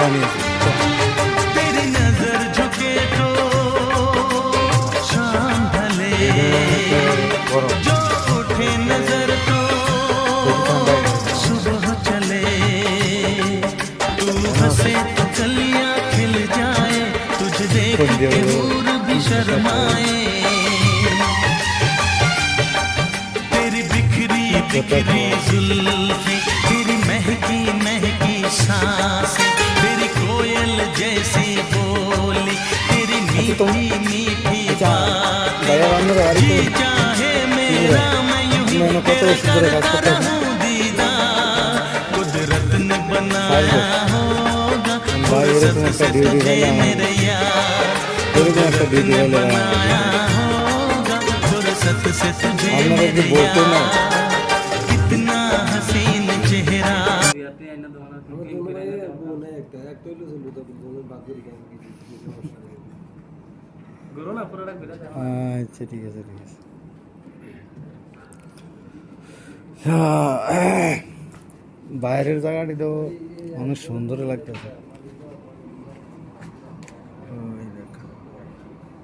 तेरी नजर झुके तो शाम ढले, जो उठे नजर तो सुबह चले। तू हंसे तो कलियां खिल जाए, तुझे देख के हूर भी शर्माए। तेरी बिखरी बिखरी जुल्फें, तेरी महकी महकी सांसें, तेरी कोयल जैसी बोली, तेरी मीठी मीठी बातें। जी चाहे मेरा मैं यूं ही तेरा करता रहूं दीदार। कुदरत ने बनाया होगा फुर्सत से तुझे मेरे यार। कुदरत ने बनाया होगा फुर्सत से तुझे मेरे यार। कितना हसीन चेहरा। আচ্ছা ঠিক আছে ঠিক আছে। বাইরের জায়গাটি তো অনেক সুন্দর লাগতেছে। ওই দেখো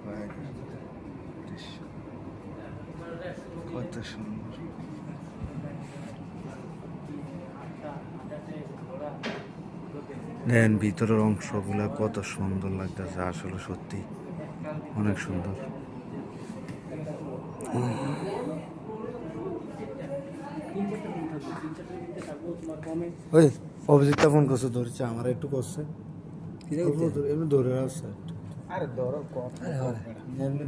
বাইরের দৃশ্য কত সুন্দর। দেন ভিতরের অংশগুলো কত সুন্দর লাগতেছে, আসলে সত্যি অনেক সুন্দর। ওই অভিজিৎটা ফোন করছে, ধরছে আমার একটু করছে, এমনি ধরে আসছে। আরে ধরো কথা এমনি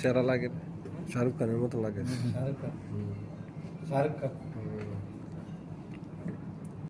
সেরা লাগে, শাহরুখ খানের মতো লাগে। শাহরুখ খান